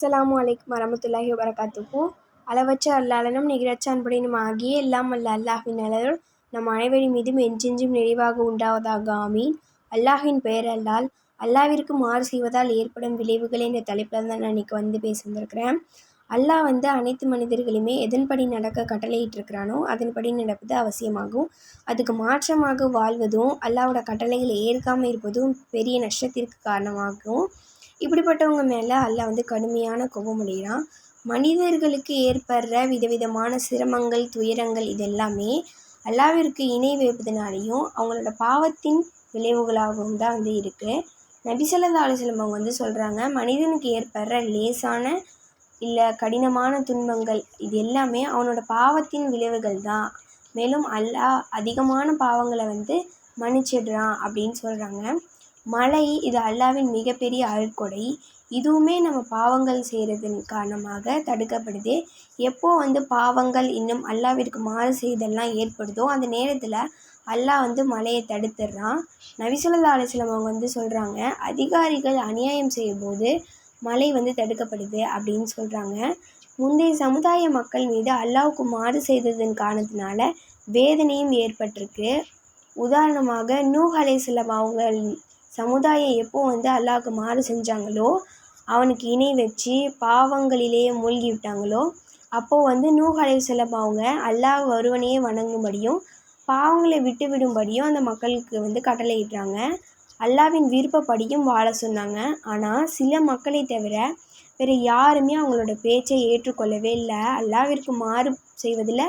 அஸ்ஸலாமு அலைக்கும் வரமத்துல்லாஹி வபரகாத்துஹு. அளவற்ற அல்லாளனும் நிகரற்ற அன்புடையனும் ஆகிய எல்லாம் வல்ல அல்லாஹ்வின் அருள் நம் அனைவரின் மீதும் என்றென்றும் நிறைவாக உண்டாவதாக, ஆமீன். அல்லாஹ்வின் பெயரல்லால் அல்லாஹ்விற்கு மாறு செய்வதால் ஏற்படும் விளைவுகள் என்ற தலைப்பில் தான் நான் இன்றைக்கி பேச வந்திருக்கிறேன். அல்லாஹ் அனைத்து மனிதர்களுமே எதன்படி நடக்க கட்டளையிட்டிருக்கிறானோ அதன்படி நடப்பது அவசியமாகும். அதுக்கு மாற்றமாக வாழ்வதும் அல்லாஹ்வோட கட்டளைகளை ஏற்காமல் இருப்பதும் பெரிய நஷ்டத்திற்கு காரணமாகும். இப்படிப்பட்டவங்க மேலே அல்லாஹ் கடுமையான கோபமடைகிறான். மனிதர்களுக்கு ஏற்படுற விதவிதமான சிரமங்கள், துயரங்கள் இதெல்லாமே அல்லாஹ்விற்கு இணை வைப்பதனாலையும் அவங்களோட பாவத்தின் விளைவுகளாகவும் தான் இருக்குது. நபி ஸல்லல்லாஹு அலைஹி வஸல்லம் அவங்க சொல்கிறாங்க, மனிதனுக்கு ஏற்படுற லேசான இல்லை கடினமான துன்பங்கள் இது எல்லாமே அவனோட பாவத்தின் விளைவுகள் தான். மேலும் அல்லாஹ் அதிகமான பாவங்களை மன்னிச்சிடுறான் அப்படின்னு சொல்கிறாங்க. மழை இது அல்லாஹ்வின் மிகப்பெரிய அருட்கொடை. இதுவுமே நம்ம பாவங்கள் செய்கிறதன் காரணமாக தடுக்கப்படுது. எப்போ பாவங்கள் இன்னும் அல்லாஹ்விற்கு மாறு செய்தெல்லாம் ஏற்படுதோ அந்த நேரத்தில் அல்லாஹ் மழையை தடுத்துடுறான். நபி ஸல்லல்லாஹு அலைஹி வஸல்லம் அவங்க சொல்கிறாங்க, அதிகாரிகள் அநியாயம் செய்யும்போது மழை தடுக்கப்படுது அப்படின்னு சொல்கிறாங்க. முந்தைய சமுதாய மக்கள் மீது அல்லாஹ்வுக்கு மாறு செய்ததன் காரணத்தினால வேதனையும் ஏற்பட்டிருக்கு. உதாரணமாக நூஹ் அலைஹிஸ்ஸலாம் அவங்க சமுதாயம் எப்போ அல்லாஹ்வுக்கு மாறு செஞ்சாங்களோ, அவனுக்கு இணை வச்சு பாவங்களிலேயே மூழ்கி விட்டாங்களோ, அப்போது நூஹ் அலைஹிஸ்ஸலாம் அவங்க அல்லாஹ் ஒருவனையே வணங்கும்படியும் பாவங்களை விட்டு விடும்படியும் அந்த மக்களுக்கு கட்டளையிடுறாங்க. அல்லாஹ்வின் விருப்பப்படியும் வாழ சொன்னாங்க. ஆனால் சில மக்களை தவிர வேறு யாருமே அவங்களோட பேச்சை ஏற்றுக்கொள்ளவே இல்லை. அல்லாஹ்விற்கு மாறு செய்வதில்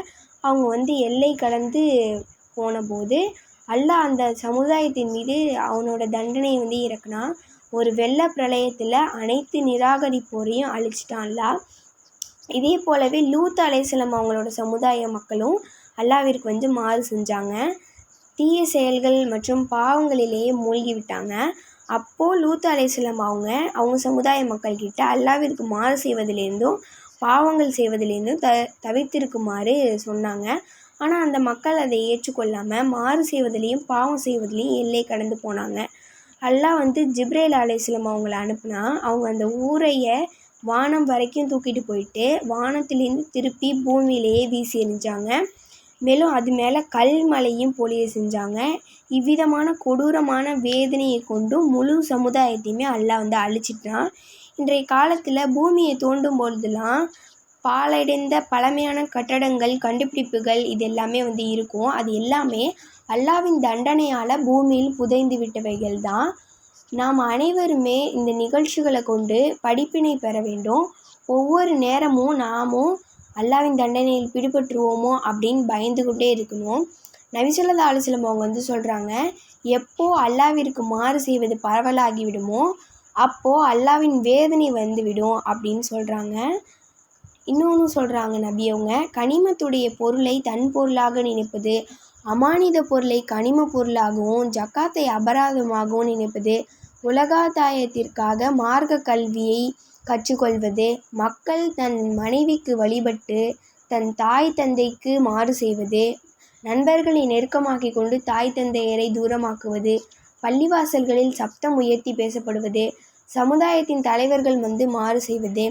அவங்க எல்லை கடந்து போன போது அல்லாஹ் அந்த சமுதாயத்தின் மீது அவனோட தண்டனையை இறக்குனான். ஒரு வெள்ள பிரளயத்தில் அனைத்து நிராகரிப்போரையும் அழிச்சிட்டான் அல்லாஹ். இதே போலவே லூத் அலைஹிஸ்ஸலாம் அவங்களோட சமுதாய மக்களும் அல்லாஹ்விற்கு மாறு செஞ்சாங்க. தீய செயல்கள் மற்றும் பாவங்களிலேயே மூழ்கி விட்டாங்க. அப்போது லூத் அலைஹிஸ்ஸலாம் அவங்க சமுதாய மக்கள்கிட்ட அல்லாஹ்விற்கு மாறு செய்வதிலேருந்தும் பாவங்கள் செய்வதிலேருந்தும் தவிர்த்திருக்குமாறு சொன்னாங்க. ஆனால் அந்த மக்கள் அதை ஏற்றுக்கொள்ளாமல் மாறு செய்வதிலையும் பாவம் செய்வதிலையும் எல்லை கடந்து போனாங்க. அல்லாஹ் ஜிப்ரீல் அலைஹிஸ்ஸலாம் அவங்கள அனுப்புனா அவங்க அந்த ஊரையை வானம் வரைக்கும் தூக்கிட்டு போயிட்டு வானத்திலேருந்து திருப்பி பூமியிலேயே வீசி எறிஞ்சாங்க. மேலும் அது மேலே கல் மலையும் பொழிய செஞ்சாங்க. இவ்விதமான கொடூரமான வேதனையை கொண்டு முழு சமுதாயத்தையுமே அல்லாஹ் அழிச்சிட்டான். இன்றைய காலத்தில் பூமியை தோண்டும் பொழுதுலாம் பாழடைந்த பழமையான கட்டடங்கள், கண்டுபிடிப்புகள் இது எல்லாமே இருக்கும். அது எல்லாமே அல்லாஹ்வின் தண்டனையால் பூமியில் புதைந்து விட்டவைகள் தான். நாம் அனைவருமே இந்த நிகழ்ச்சிகளை கொண்டு படிப்பினை பெற வேண்டும். ஒவ்வொரு நேரமும் நாமும் அல்லாஹ்வின் தண்டனையில் பிடிபட்டுருவோமோ அப்படின்னு பயந்து கொண்டே இருக்கணும். நபி ஸல்லல்லாஹு அலைஹி வஸல்லம் அவங்க சொல்கிறாங்க, எப்போ அல்லாஹ்விற்கு மாறு செய்வது பரவலாகிவிடுமோ அப்போது அல்லாஹ்வின் வேதனை வந்துவிடும் அப்படின்னு சொல்கிறாங்க. இன்னொன்று சொல்கிறாங்க நபி அவங்க, கனிமத்துடைய பொருளை தன் பொருளாக நினைப்பது, அமானித பொருளை கனிம பொருளாகவும் ஜக்காத்தை அபராதமாகவும் நினைப்பது, உலகாதாயத்திற்காக மார்க்க கல்வியை கற்றுக்கொள்வது, மக்கள் தன் மனைவிக்கு வழிபட்டு தன் தாய் தந்தைக்கு மாறு செய்வது, நண்பர்களை நெருக்கமாக்கி கொண்டு தாய் தந்தையரை தூரமாக்குவது, பள்ளிவாசல்களில் சப்தம் உயர்த்தி பேசப்படுவது, சமுதாயத்தின் தலைவர்கள் மாறு செய்வது,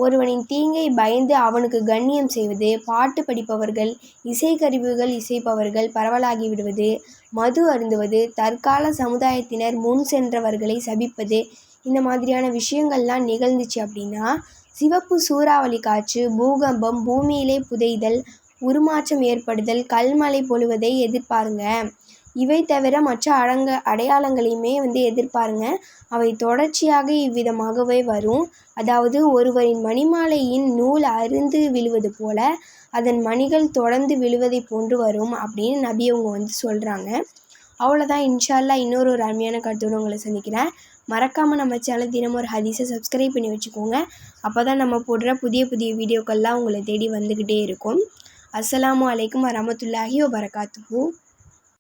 ஒருவனின் தீங்கை பயந்து அவனுக்கு கண்ணியம் செய்வது, பாட்டு படிப்பவர்கள், இசைக்கருவிகள் இசைப்பவர்கள் பரவலாகி விடுவது, மது அருந்துவது, தற்கால சமுதாயத்தினர் முன் சென்றவர்களை சபிப்பது, இந்த மாதிரியான விஷயங்கள்லாம் நிகழ்ந்துச்சு அப்படின்னா சிவப்பு சூறாவளி காற்று, பூகம்பம், பூமியிலே புதைதல், உருமாற்றம் ஏற்படுதல், கல்மழை பொழிவதை எதிர்பாருங்க. இவை தவிர மற்ற அடையாளங்களையுமே எதிர்பாருங்க. அவை தொடர்ச்சியாக இவ்விதமாகவே வரும். அதாவது ஒருவரின் மணிமாலையின் நூல் அறுந்து விழுவது போல அதன் மணிகள் தொடர்ந்து விழுவதை போன்று வரும் அப்படின்னு நபி அவங்க சொல்கிறாங்க. அவ்வளோதான். இன்ஷா அல்லாஹ் இன்னொரு அருமையான கருத்தோடு உங்களை சந்திக்கிறேன். மறக்காமல் நம்ம சேனல் தினம் ஒரு ஹதீஸை சப்ஸ்கிரைப் பண்ணி வச்சுக்கோங்க. அப்போ தான் நம்ம போடுற புதிய புதிய வீடியோக்கள்லாம் உங்களை தேடி வந்துக்கிட்டே இருக்கும். அஸ்ஸலாமு அலைக்கும் வரமத்துல்லாஹி வபரகாத்துஹு.